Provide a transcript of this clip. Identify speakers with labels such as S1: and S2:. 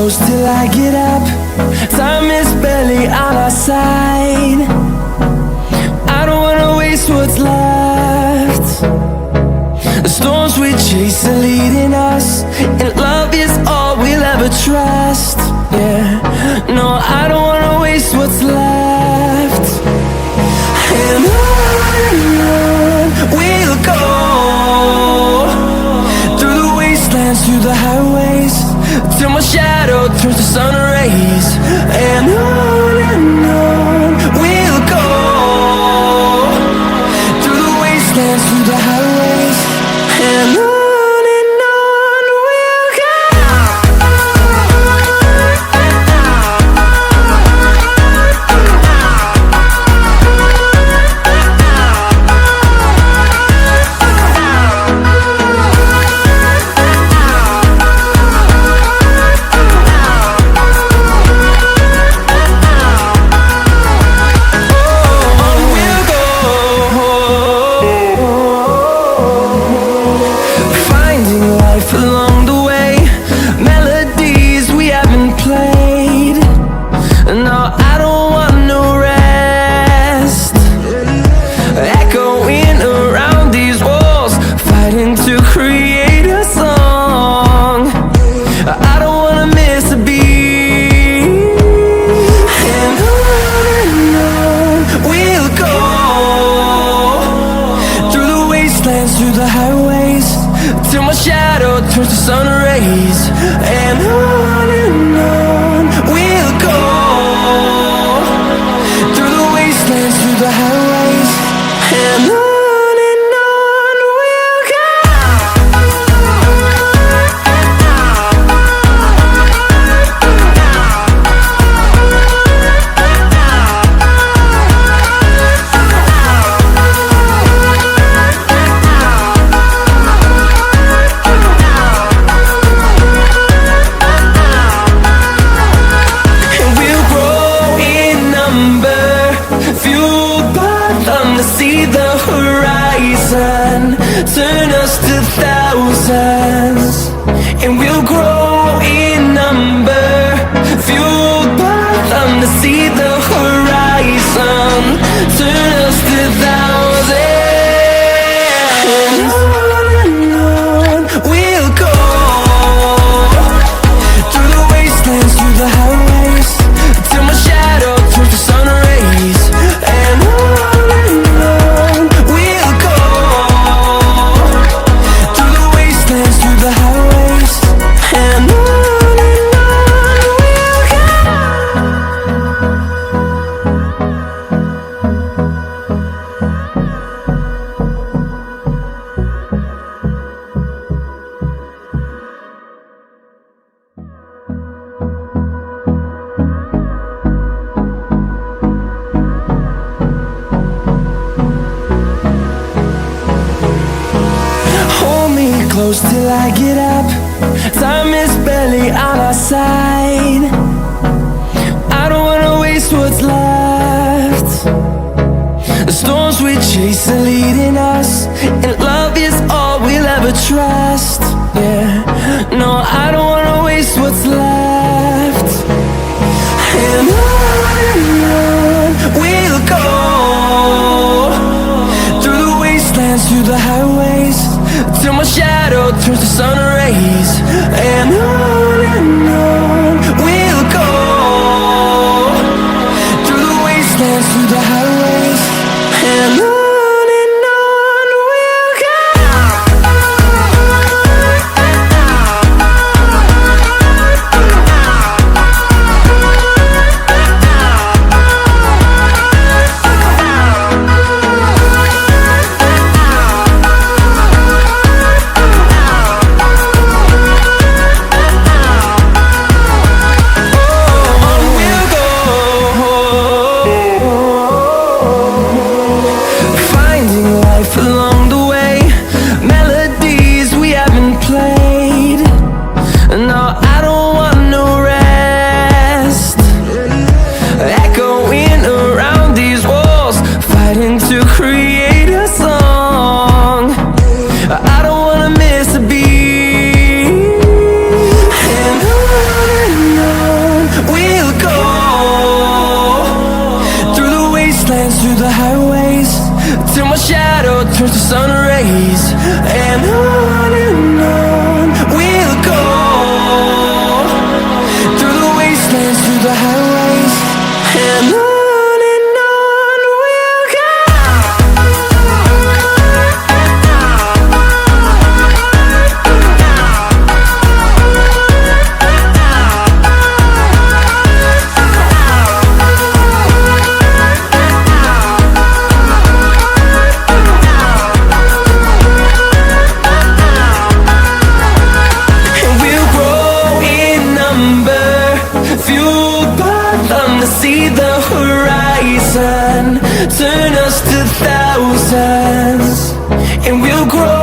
S1: close till I get up. Time is barely on our side. I don't wanna waste what's left. The storms we chase are leading us, and love is all we'll ever trust. Yeah, no, I don't wanna waste what's left. And on we'll go, through the wastelands, through the highways, till my shadow turns to sun rays. And on we'll go, through the wastelands, through the highways, and on we'll go. Through the highways, till my shadow turns to sun rays. And on we'll go, through the wastelands, through the highways, and on we'll go. See the horizon, turn us to thousands, and we'll grow in number, fueled by them. To see the horizon, turn us to thousands, and on we'll go, through the wastelands, through the highways, till my shadow turns to sun rays. And close till I get up. Time is barely on our side. I don't wanna waste what's left. The storms we chase are leading us, and love is all we'll ever trust. Yeah, no, I don't wanna waste what's left. And on we'll go, through the wastelands, through the highways, till my shadow turns to sun rays. And on we'll go, through the wastelands, through the highways, and on we'll go. till my shadow turns to sun rays. And on we'll go, through the wastelands, through the highways, and on we'll go. See the horizon turn us to thousands, and we'll grow